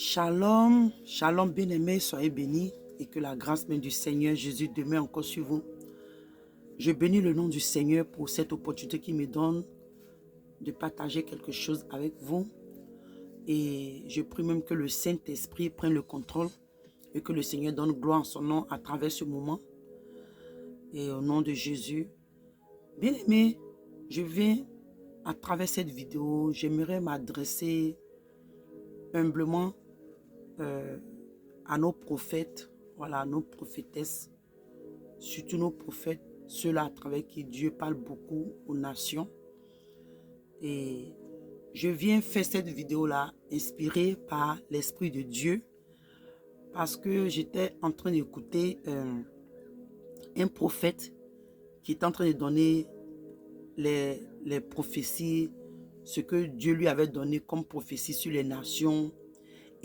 Shalom, shalom bien-aimés, soyez bénis et que la grâce même du Seigneur Jésus demeure encore sur vous. Je bénis le nom du Seigneur pour cette opportunité qu'il me donne de partager quelque chose avec vous. Et je prie même que le Saint-Esprit prenne le contrôle et que le Seigneur donne gloire en son nom à travers ce moment. Et au nom de Jésus, bien-aimés, je viens à travers cette vidéo, j'aimerais m'adresser humblement à nos prophètes, voilà, à nos prophétesses, surtout nos prophètes, ceux-là à travers qui Dieu parle beaucoup aux nations. Et je viens faire cette vidéo-là inspirée par l'Esprit de Dieu parce que j'étais en train d'écouter un prophète qui est en train de donner les prophéties, ce que Dieu lui avait donné comme prophétie sur les nations.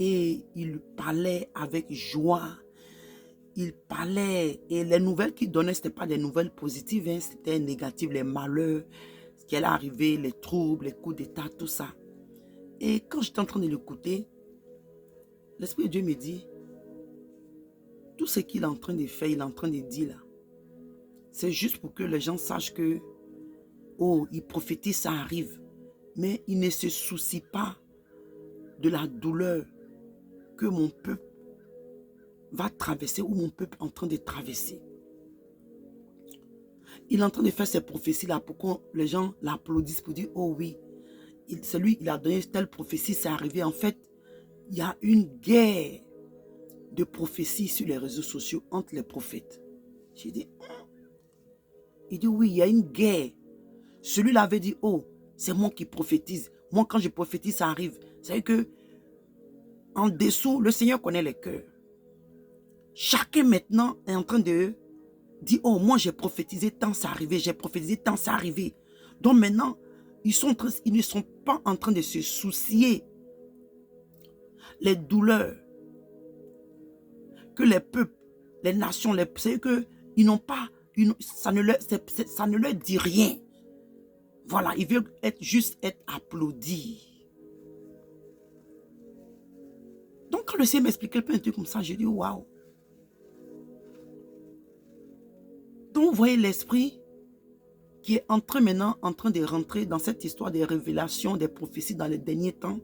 Et il parlait avec joie. Il parlait et les nouvelles qu'il donnait, ce n'étaient pas des nouvelles positives, hein, c'était négatives, les malheurs, ce qui allait arriver, les troubles, les coups d'état, tout ça. Et quand j'étais en train de l'écouter, l'Esprit de Dieu me dit, tout ce qu'il est en train de faire, il est en train de dire là, c'est juste pour que les gens sachent que, oh, il prophétise, ça arrive. Mais il ne se soucie pas de la douleur que mon peuple va traverser ou mon peuple est en train de traverser. Il est en train de faire ces prophéties-là pour que les gens l'applaudissent pour dire, oh oui, c'est lui, il a donné telle prophétie, c'est arrivé. En fait, il y a une guerre de prophéties sur les réseaux sociaux entre les prophètes. J'ai dit, il dit, oui, il y a une guerre. Celui-là avait dit, oh, c'est moi qui prophétise. Moi, quand je prophétise, ça arrive. C'est-à-dire que, en dessous, le Seigneur connaît les cœurs. Chacun maintenant est en train de dire, oh, moi j'ai prophétisé tant c'est arrivé, j'ai prophétisé tant c'est arrivé. Donc maintenant, ils ne sont pas en train de se soucier les douleurs que les peuples, les nations, c'est que ils n'ont pas, ça ne leur dit rien. Voilà, ils veulent juste être applaudis. Donc quand le Seigneur m'expliquait un truc comme ça, j'ai dit waouh. Donc vous voyez l'esprit qui est maintenant en train de rentrer dans cette histoire des révélations, des prophéties dans les derniers temps.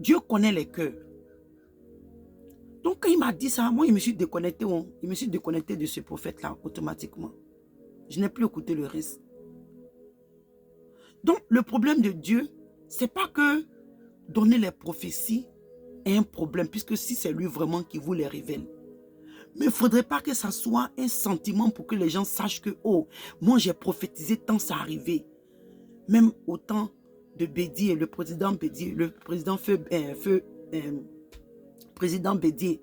Dieu connaît les cœurs. Donc quand il m'a dit ça, moi je me suis déconnecté, je me suis déconnecté de ce prophète-là automatiquement. Je n'ai plus écouté le reste. Donc le problème de Dieu, c'est pas que donner les prophéties est un problème, puisque si c'est lui vraiment qui vous les révèle. Mais il ne faudrait pas que ça soit un sentiment pour que les gens sachent que, oh, moi j'ai prophétisé tant ça arrivé. Même au temps de Bédier, le président Bédier, le président président Bédier.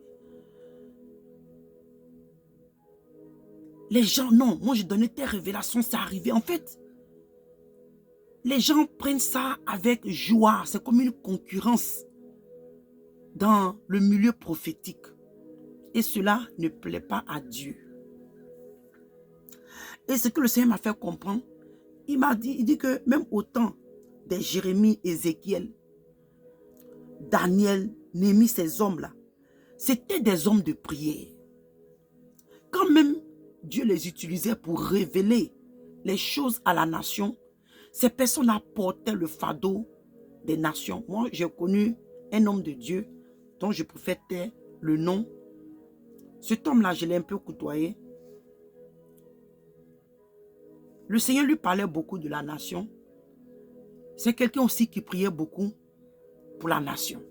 Les gens, non, moi j'ai donné tes révélations, ça arrivé. En fait, les gens prennent ça avec joie. C'est comme une concurrence dans le milieu prophétique. Et cela ne plaît pas à Dieu. Et ce que le Seigneur m'a fait comprendre, il dit que même au temps de Jérémie, Ézéchiel, Daniel, Néhémie, ces hommes-là, c'était des hommes de prière. Quand même Dieu les utilisait pour révéler les choses à la nation, ces personnes-là portaient le fardeau des nations. Moi, j'ai connu un homme de Dieu dont je préfère taire le nom. Cet homme-là, je l'ai un peu côtoyé. Le Seigneur lui parlait beaucoup de la nation. C'est quelqu'un aussi qui priait beaucoup pour la nation.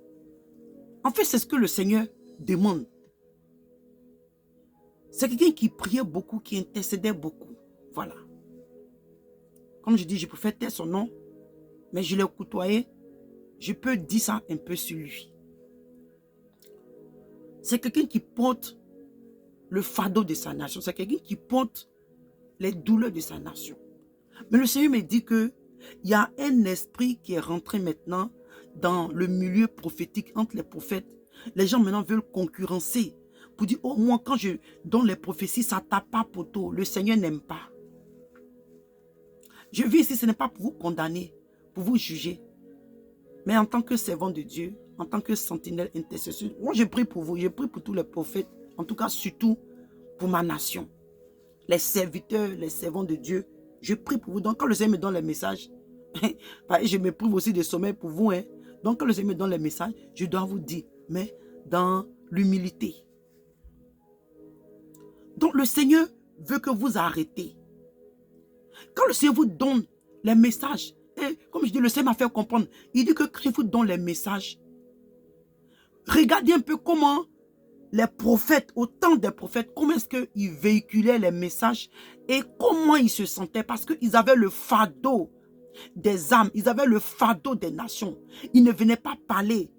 En fait, c'est ce que le Seigneur demande. C'est quelqu'un qui priait beaucoup, qui intercédait beaucoup. Voilà. Comme je dis, je préfère taire son nom, mais je l'ai côtoyé. Je peux dire ça un peu sur lui. C'est quelqu'un qui porte le fardeau de sa nation. C'est quelqu'un qui porte les douleurs de sa nation. Mais le Seigneur me dit qu'il y a un esprit qui est rentré maintenant dans le milieu prophétique entre les prophètes. Les gens maintenant veulent concurrencer pour dire, oh moi quand je donne les prophéties, ça tape pas poteau. Le Seigneur n'aime pas. Je viens ici, ce n'est pas pour vous condamner, pour vous juger. Mais en tant que servant de Dieu, en tant que sentinelle intercesseur, moi je prie pour vous, je prie pour tous les prophètes, en tout cas surtout pour ma nation. Les serviteurs, les servants de Dieu, je prie pour vous. Donc quand le Seigneur me donne les messages, je me prive aussi de sommeil pour vous. Donc quand le Seigneur me donne les messages, je dois vous dire, mais dans l'humilité. Donc le Seigneur veut que vous arrêtez. Quand le Seigneur vous donne les messages, et comme je dis, le Seigneur m'a fait comprendre, il dit que quand il vous donne les messages, regardez un peu comment les prophètes, au temps des prophètes, comment est-ce qu'ils véhiculaient les messages et comment ils se sentaient, parce qu'ils avaient le fardeau des âmes, ils avaient le fardeau des nations. Ils ne venaient pas parler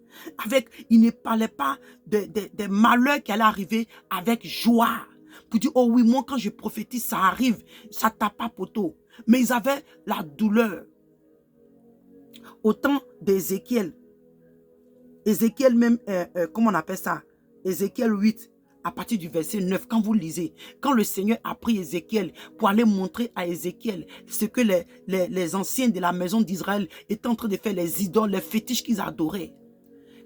ils ne parlaient pas des malheurs qui allaient arriver avec joie. Pour dire, oh oui, moi quand je prophétise, ça arrive, ça tape pas poteau. Mais ils avaient la douleur. Au temps d'Ézéchiel, Ézéchiel même, comment on appelle ça? Ézéchiel 8, à partir du verset 9, quand vous lisez, quand le Seigneur a pris Ézéchiel pour aller montrer à Ézéchiel ce que les anciens de la maison d'Israël étaient en train de faire, les idoles, les fétiches qu'ils adoraient.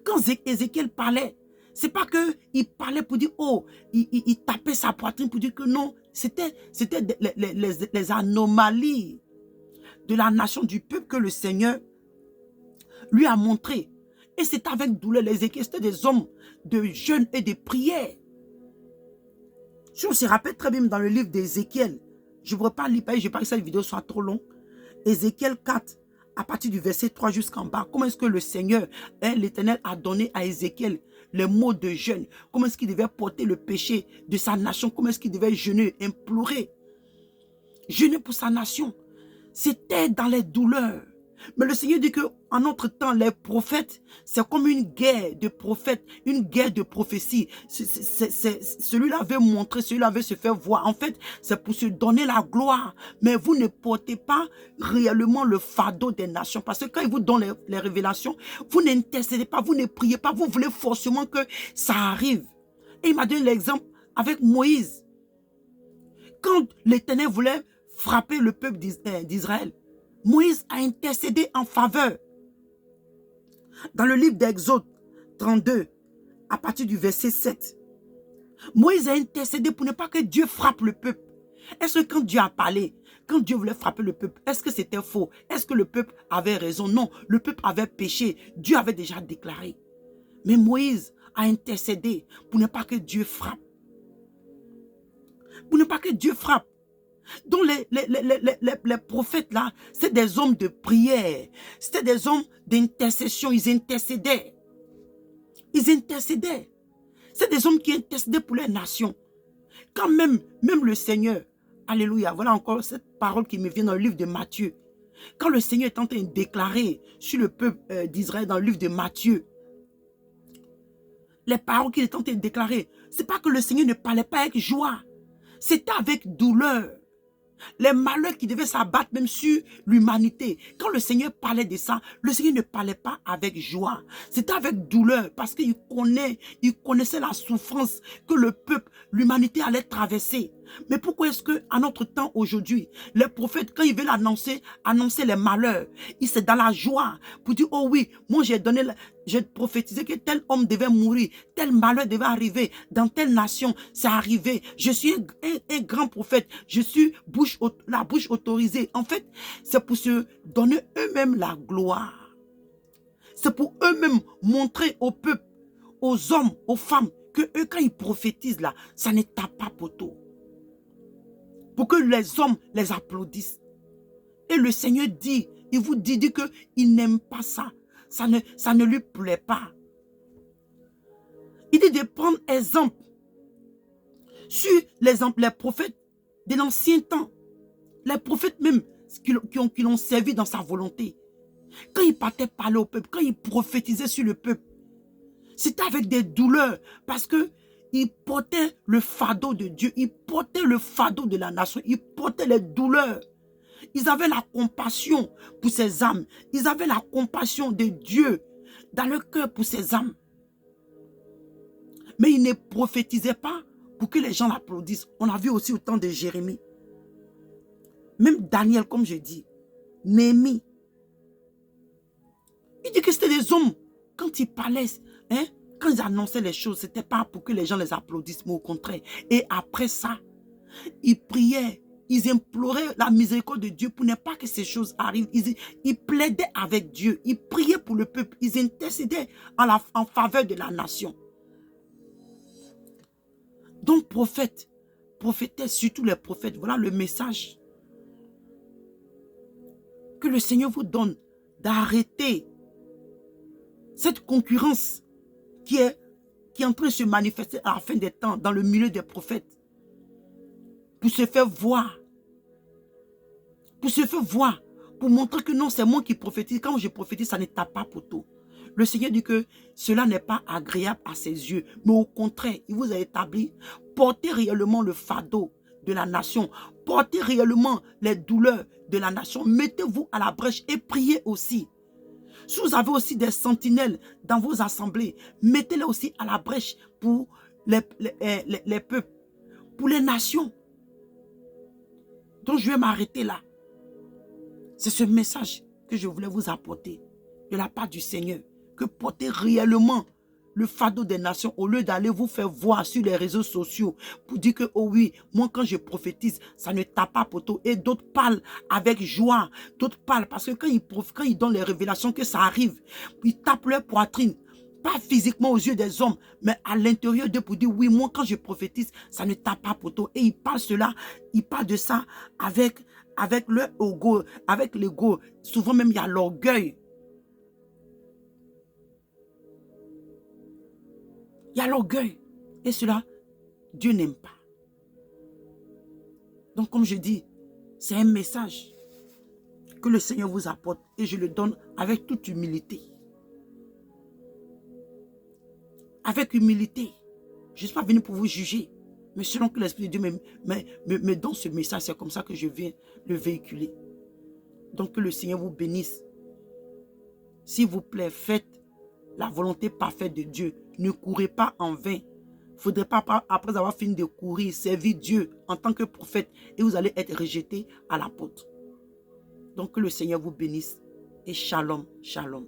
Quand Ézéchiel parlait, c'est pas qu'il parlait pour dire, oh, il tapait sa poitrine pour dire que non, c'était les anomalies de la nation, du peuple que le Seigneur lui a montré. Et c'est avec douleur, les Ézéchiel, c'était des hommes de jeûne et de prière. Si on se rappelle très bien dans le livre d'Ézéchiel, je ne pourrais pas lire, je n'ai pas que cette vidéo soit trop longue. Ézéchiel 4, à partir du verset 3 jusqu'en bas, comment est-ce que le Seigneur, l'Éternel, a donné à Ézéchiel les mots de jeûne, comment est-ce qu'il devait porter le péché de sa nation, comment est-ce qu'il devait jeûner, implorer, jeûner pour sa nation. C'était dans les douleurs. Mais le Seigneur dit qu'en notre temps, les prophètes, c'est comme une guerre de prophètes, une guerre de prophétie. Celui-là veut montrer, celui-là veut se faire voir. En fait, c'est pour se donner la gloire. Mais vous ne portez pas réellement le fardeau des nations. Parce que quand il vous donne les révélations, vous n'intercédez pas, vous ne priez pas, vous voulez forcément que ça arrive. Et il m'a donné l'exemple avec Moïse. Quand l'Éternel voulait frapper le peuple d'Israël, Moïse a intercédé en faveur. Dans le livre d'Exode 32, à partir du verset 7, Moïse a intercédé pour ne pas que Dieu frappe le peuple. Est-ce que quand Dieu a parlé, quand Dieu voulait frapper le peuple, est-ce que c'était faux? Est-ce que le peuple avait raison? Non, le peuple avait péché. Dieu avait déjà déclaré. Mais Moïse a intercédé pour ne pas que Dieu frappe. Pour ne pas que Dieu frappe. Donc les prophètes là, c'est des hommes de prière, c'était des hommes d'intercession, ils intercédaient. Ils intercédaient. C'est des hommes qui intercédaient pour les nations. Quand même le Seigneur, alléluia, voilà encore cette parole qui me vient dans le livre de Matthieu. Quand le Seigneur est en train de déclarer sur le peuple d'Israël dans le livre de Matthieu, les paroles qu'il est en train de déclarer, c'est pas que le Seigneur ne parlait pas avec joie, c'était avec douleur. Les malheurs qui devaient s'abattre même sur l'humanité. Quand le Seigneur parlait de ça, le Seigneur ne parlait pas avec joie. C'était avec douleur parce qu'il connaissait la souffrance que le peuple, l'humanité allait traverser. Mais pourquoi est-ce qu'à notre temps aujourd'hui, les prophètes, quand ils veulent annoncer les malheurs, c'est dans la joie pour dire, oh oui, moi j'ai prophétisé que tel homme devait mourir, tel malheur devait arriver dans telle nation, c'est arrivé. Je suis un grand prophète, je suis la bouche autorisée. En fait, c'est pour se donner eux-mêmes la gloire. C'est pour eux-mêmes montrer au peuple, aux hommes, aux femmes, que eux, quand ils prophétisent là, ça ne tape pas poteau. Pour que les hommes les applaudissent. Et le Seigneur dit, il vous dit qu'il n'aime pas ça. Ça ne lui plaît pas. Il dit de prendre exemple sur les prophètes de l'ancien temps. Les prophètes même qui l'ont servi dans sa volonté. Quand il partait parler au peuple, quand il prophétisait sur le peuple, c'était avec des douleurs parce que il portait le fardeau de Dieu, il portait le fardeau de la nation, il portait les douleurs. Ils avaient la compassion pour ces âmes. Ils avaient la compassion de Dieu dans leur cœur pour ces âmes. Mais ils ne prophétisaient pas pour que les gens l'applaudissent. On a vu aussi au temps de Jérémie. Même Daniel, comme je dis, Néhémie. Il dit que c'était des hommes. Quand ils parlaient, hein, quand ils annonçaient les choses, ce n'était pas pour que les gens les applaudissent, mais au contraire. Et après ça, ils priaient, ils imploraient la miséricorde de Dieu pour ne pas que ces choses arrivent. Ils plaidaient avec Dieu, ils priaient pour le peuple, ils intercédaient en faveur de la nation. Donc prophètes, prophétesses, surtout les prophètes, voilà le message que le Seigneur vous donne, d'arrêter cette concurrence qui est en train de se manifester à la fin des temps dans le milieu des prophètes, pour se faire voir, pour montrer que non, c'est moi qui prophétise. Quand je prophétise, ça ne tape pas poteau. Le Seigneur dit que cela n'est pas agréable à ses yeux, mais au contraire, il vous a établi, portez réellement le fardeau de la nation, portez réellement les douleurs de la nation, mettez-vous à la brèche et priez aussi. Si vous avez aussi des sentinelles dans vos assemblées, mettez-les aussi à la brèche pour les peuples, pour les nations. Donc je vais m'arrêter là. C'est ce message que je voulais vous apporter de la part du Seigneur. Que portez réellement le fardeau des nations au lieu d'aller vous faire voir sur les réseaux sociaux pour dire que, oh oui, moi quand je prophétise, ça ne tape pas poteau. Et d'autres parlent avec joie. D'autres parlent parce que quand ils donnent les révélations que ça arrive, ils tapent leur poitrine. Pas physiquement aux yeux des hommes, mais à l'intérieur d'eux pour dire, oui, moi quand je prophétise, ça ne tape pas poteau. Et ils parlent de ça avec leur ego, avec l'ego. Souvent même, il y a l'orgueil. Il y a l'orgueil. Et cela, Dieu n'aime pas. Donc, comme je dis, c'est un message que le Seigneur vous apporte et je le donne avec toute humilité. Avec humilité. Je ne suis pas venu pour vous juger. Mais selon que l'Esprit de Dieu me donne ce message, c'est comme ça que je viens le véhiculer. Donc, que le Seigneur vous bénisse. S'il vous plaît, faites la volonté parfaite de Dieu. Ne courez pas en vain. Il ne faudrait pas, après avoir fini de courir, servir Dieu en tant que prophète et vous allez être rejeté à la porte. Donc que le Seigneur vous bénisse et shalom, shalom.